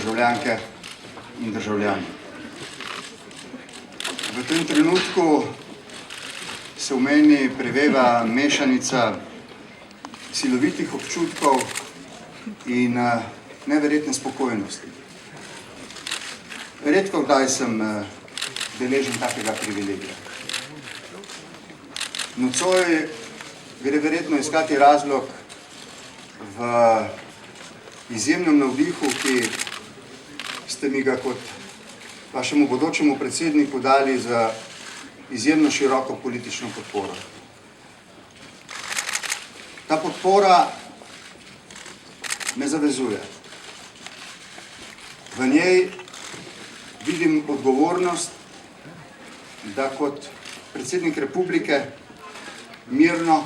državljanke in državljani. V tem trenutku se v meni preveva mešanica silovitih občutkov in neverjetne spokojnosti. Redko kdaj sem deležen takega privilegija. Nocoj gre verjetno iskati razlog v izjemnem navdihu, ki ste mi ga kot vašemu bodočemu predsedniku dali za izjemno široko politično podporo. Ta podpora me zavezuje. V njej vidim odgovornost, da kot predsednik republike mirno,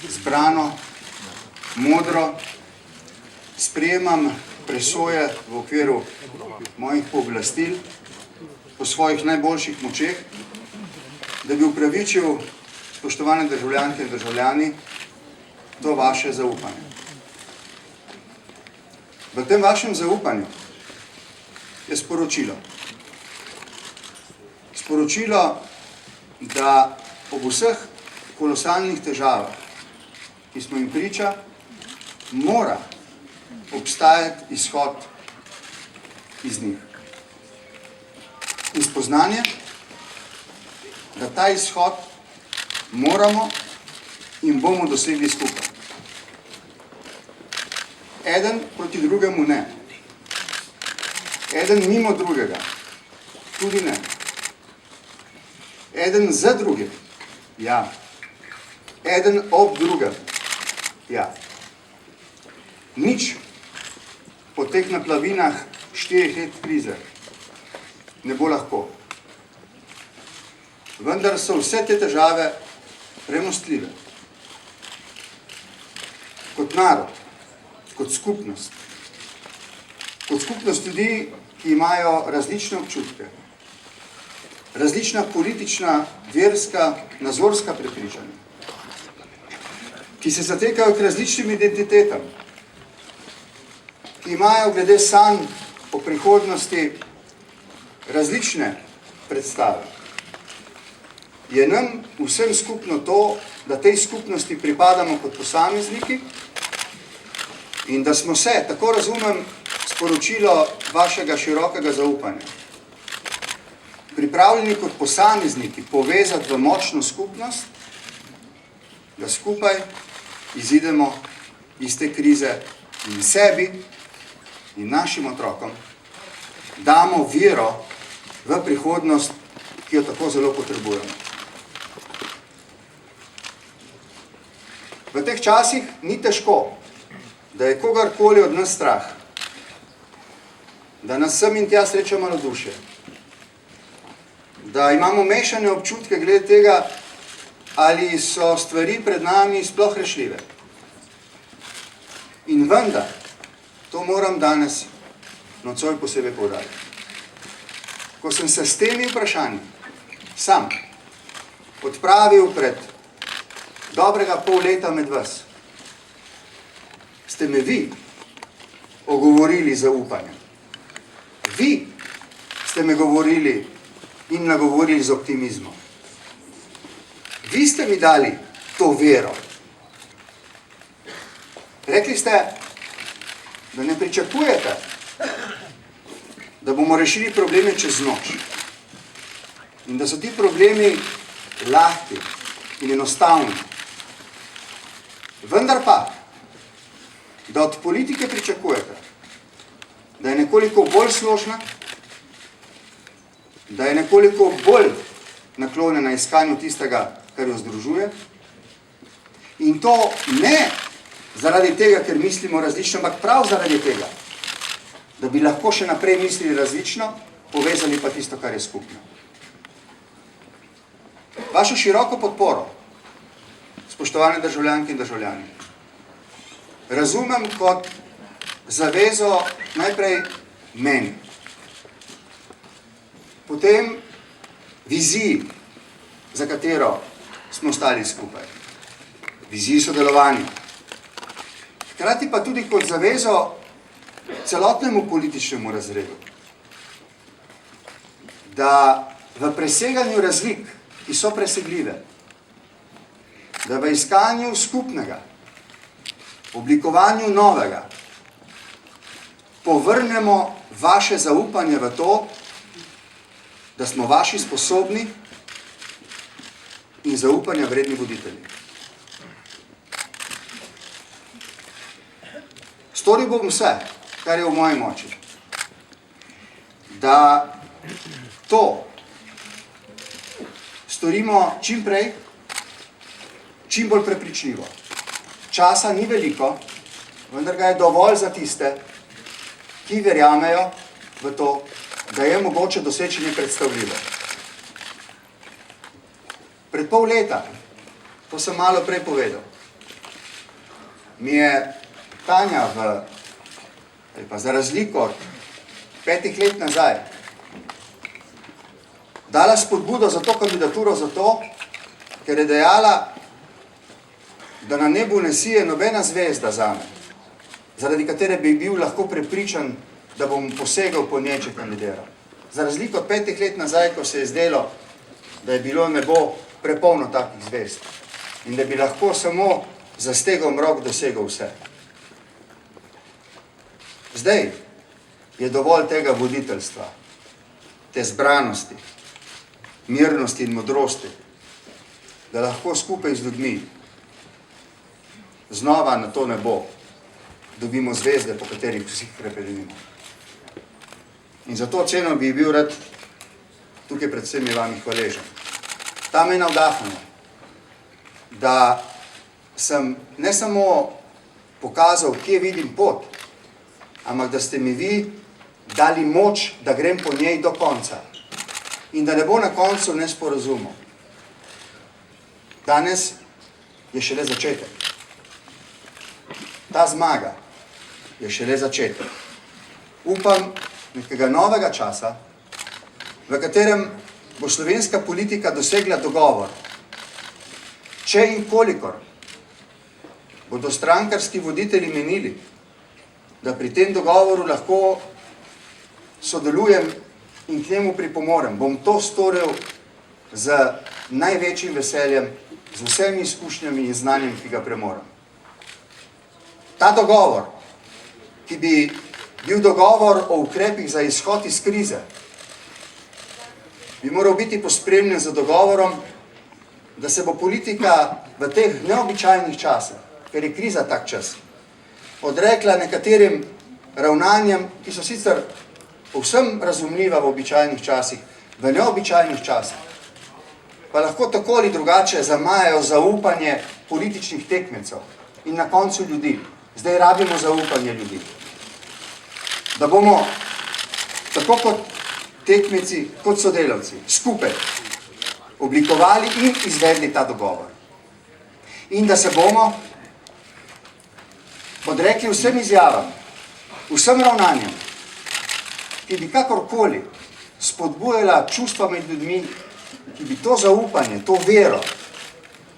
zbrano, modro sprejemam presoje v okviru mojih pooblastil po svojih najboljših močeh, da bi upravičil, spoštovane državljanke in državljani, to vaše zaupanje. V tem vašem zaupanju je sporočilo. Sporočilo, da ob vseh kolosalnih težavah, ki smo jim priča, mora obstajati izhod iz njih. In spoznanje, da ta izhod moramo in bomo dosegli skupaj. Eden proti drugemu ne. Eden mimo drugega tudi ne. Eden za drugim, ja. Eden ob drugem, ja. Nič po teh naplavinah 4 let krize ne bo lahko. Vendar so vse te težave premostljive. Kot narod, kot skupnost ljudi, ki imajo različne občutke, različna politična, verska, nazorska prepričanja, ki se zatekajo k različnim identitetam, ki imajo glede sanj o prihodnosti različne predstave. Je nam vsem skupno to, da tej skupnosti pripadamo kot posamezniki in da smo se, tako razumem sporočilo vašega širokega zaupanja, pripravljeni kot posamezniki povezati v močno skupnost, da skupaj izidemo iz te krize in sebi in našim otrokom damo vero v prihodnost, ki jo tako zelo potrebujemo. V teh časih ni težko, da je kogarkoli od nas strah, da nas sem in tja sreča malodušje, da imamo mešane občutke glede tega, ali so stvari pred nami sploh rešljive. In vendar, to moram danes nocoj posebej poudariti. Ko sem se s temi vprašanji sam odpravil pred dobrega pol leta med vas, ste me vi ogovorili zaupanjem. Vi ste me govorili in nagovorili z optimizmom. Vi ste mi dali to vero. Rekli ste, da ne pričakujete, da bomo rešili probleme čez noč. In da so ti problemi lahki in enostavni. Vendar pa, da od politike pričakujete, da je nekoliko bolj složna, da je nekoliko bolj naklonjena iskanju tistega, kar jo združuje. In to ne zaradi tega, ker mislimo različno, ampak prav zaradi tega, da bi lahko še naprej mislili različno, povezali pa tisto, kar je skupno. Vašo široko podporo, spoštovane državljanke in državljani, razumem kot zavezo najprej meni, potem viziji, za katero smo stali skupaj, viziji sodelovanja. Hkrati pa tudi kot zavezo celotnemu političnemu razredu, da v preseganju razlik, ki so presegljive, da v iskanju skupnega, oblikovanju novega, povrnemo vaše zaupanje v to, da smo vaši sposobni in zaupanja vredni voditelji. Storil bom vse, kar je v moji moči, da to storimo čim prej, čim bolj prepričljivo. Časa ni veliko, vendar ga je dovolj za tiste, ki verjamejo v to, da je mogoče doseči nepredstavljivo. Pred pol leta, to sem malo prej povedal, mi je Tanja za razliko od 5 let nazaj dala spodbudo za to kandidaturo zato, ker je dejala, da na nebu ne sije nobena zvezda zame, zaradi katere bi bil lahko prepričan, da bom posegal po njej, če kandidiral. Za razliko od 5 let nazaj, ko se je zdelo, da je bilo nebo prepolno takih zvezd in da bi lahko samo za stegom rok dosegel vse. Zdaj je dovolj tega voditeljstva, te zbranosti, mirnosti in modrosti, da lahko skupaj z ljudmi znova na to nebo dobimo zvezde, po katerih vsi hrepenimo. In za to ceno bi bil rad tukaj pred vsemi vami hvaležen. Ta me je navdahnila, da sem ne samo pokazal, kje vidim pot, ampak da ste mi vi dali moč, da grem po njej do konca in da ne bo na koncu nesporazumov. Danes je šele začetek. Ta zmaga je šele začetek. Upam nekega novega časa, v katerem bo slovenska politika dosegla dogovor. Če in kolikor bodo strankarski voditelji menili, da pri tem dogovoru lahko sodelujem in k njemu pripomorem, bom to storil z največjim veseljem, z vsemi izkušnjami in znanjem, ki ga premorem. Ta dogovor, ki bi bil dogovor o ukrepih za izhod iz krize, bi moral biti pospremljen z dogovorom, da se bo politika v teh neobičajnih časih, ker je kriza tak čas, odrekla nekaterim ravnanjem, ki so sicer povsem razumljiva v običajnih časih, v neobičajnih časih, pa lahko tako ali drugače zamajajo zaupanje političnih tekmecev in na koncu ljudi. Zdaj rabimo zaupanje ljudi. Da bomo tako kot tekmeci, kot sodelavci, skupaj oblikovali in izvedli ta dogovor. In da se bomo odrekli vsem izjavam, vsem ravnanjem, ki bi kakorkoli spodbujala čustva med ljudmi, ki bi to zaupanje, to vero,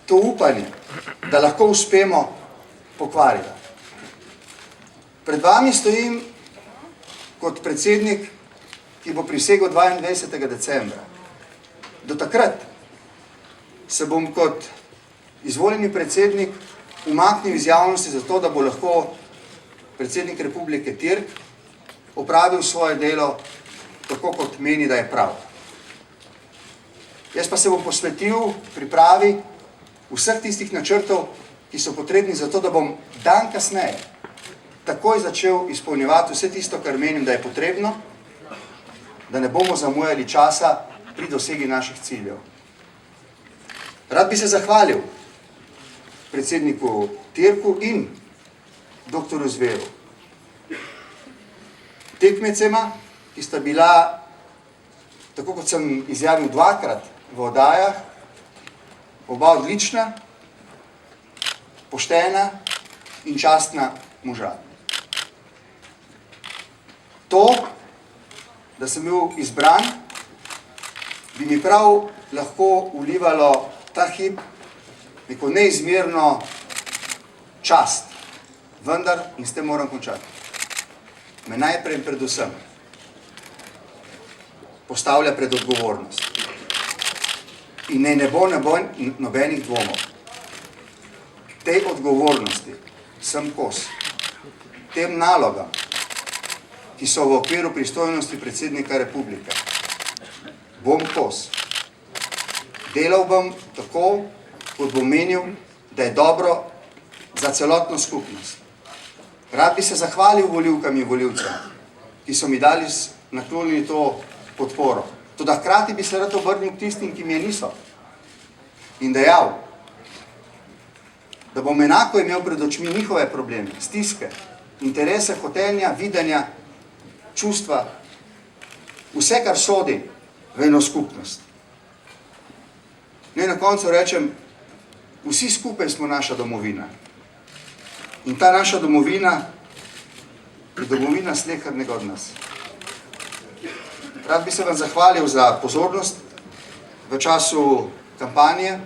to upanje, da lahko uspemo, pokvarila. Pred vami stojim kot predsednik, ki bo prisegel 22. decembra. Do takrat se bom kot izvoljeni predsednik umaknil iz javnosti zato, da bo lahko predsednik Republike Tirk opravil svoje delo tako, kot meni, da je prav. Jaz pa se bom posvetil pripravi vseh tistih načrtov, ki so potrebni za to, da bom dan kasneje takoj začel izpolnjevati vse tisto, kar menim, da je potrebno, da ne bomo zamujali časa pri dosegi naših ciljev. Rad bi se zahvalil predsedniku Tirku in doktorju Zveru. Tekmecema, ki sta bila, tako kot sem izjavil dvakrat v oddajah, oba odlična, poštena in častna moža. To, da sem bil izbran, bi mi prav lahko vlivalo ta hip neko neizmerno čast. Vendar, in s tem moram končati, me najprej in predvsem postavlja pred odgovornost. In ne bo nobenih dvomov. Tej odgovornosti sem kos. Tem nalogam, ki so v okviru pristojnosti predsednika republike, bom kos. Delal bom tako, kot bom menil, da je dobro za celotno skupnost. Rad bi se zahvalil volivkam in volivcem, ki so mi dali naklonili to podporo. Toda hkrati bi se rad obrnil k tistim, ki mi je niso. In dejal, da bom enako imel pred očmi njihove probleme, stiske, interese, hotenja, videnja, čustva, vse, kar sodi v eno skupnost. Naj na koncu rečem, vsi skupaj smo naša domovina. In ta naša domovina je domovina slehernega od nas. Rad bi se vam zahvalil za pozornost v času kampanje.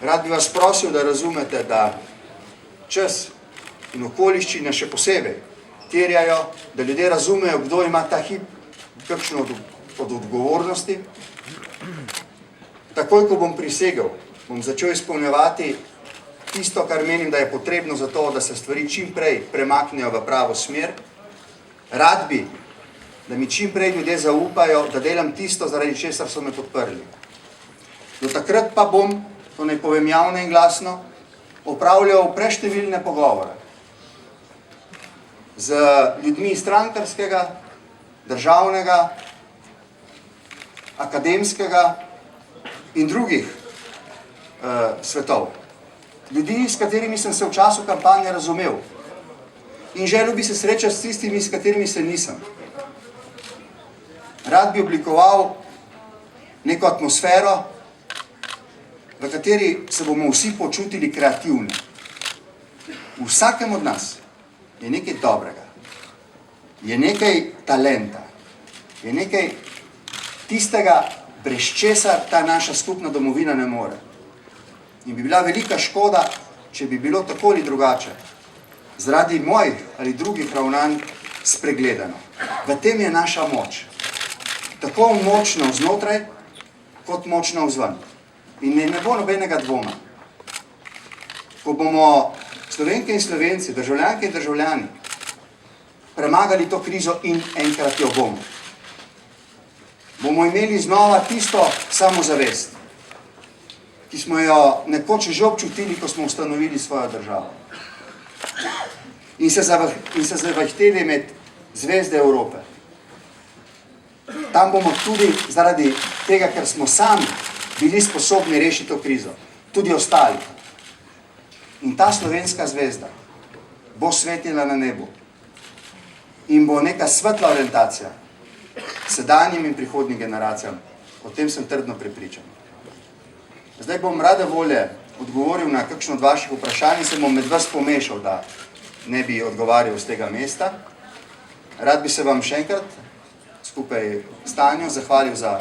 Rad bi vas prosil, da razumete, da čas in okoliščine še posebej terjajo, da ljudje razumejo, kdo ima ta hip kakšno od odgovornosti. Takoj, ko bom prisegel, bom začel izpolnjevati tisto, kar menim, da je potrebno za to, da se stvari čim prej premaknejo v pravo smer. Rad bi, da mi čim prej ljudje zaupajo, da delam tisto, zaradi česar so me podprli. Do takrat pa bom, to naj povem javno in glasno, opravljal preštevilne pogovore z ljudmi iz strankarskega, državnega, akademskega in drugih svetov. Ljudi, s katerimi sem se v času kampanje razumel. In želel bi se srečati s tistimi, s katerimi se nisem. Rad bi oblikoval neko atmosfero, v kateri se bomo vsi počutili kreativni. V vsakem od nas je nekaj dobrega, je nekaj talenta, je nekaj tistega, brez česar ta naša skupna domovina ne more. In bi bila velika škoda, če bi bilo tako ali drugače, zaradi mojih ali drugih ravnanj spregledano. V tem je naša moč. Tako močna vznotraj, kot močna vzven. In ne bo nobenega dvoma. Ko bomo Slovenke in Slovenci, državljanke in državljani, premagali to krizo in enkrat jo bomo, bomo imeli znova tisto samozavest, ki smo jo nekoč že občutili, ko smo ustanovili svojo državo. In se zavahteli med zvezde Evrope. Tam bomo tudi zaradi tega, ker smo sami bili sposobni rešiti to krizo, tudi ostali. In ta slovenska zvezda bo svetila na nebu in bo neka svetla orientacija sedanjim in prihodnjim generacijam. O tem sem trdno prepričan. Zdaj bom rade volje odgovoril na kakšno od vaših vprašanj in se bom med vas pomešal, da ne bi odgovarjal z tega mesta. Rad bi se vam še enkrat skupaj s Tanjo zahvalil za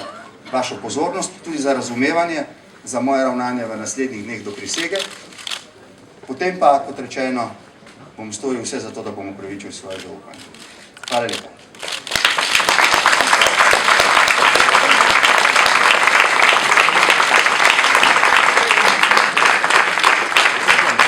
vašo pozornost, tudi za razumevanje, za moje ravnanje v naslednjih dneh do prisege. Potem pa, kot rečeno, bom storil vse za to, da bom upravičil svoje zaupanje. Hvala lepa.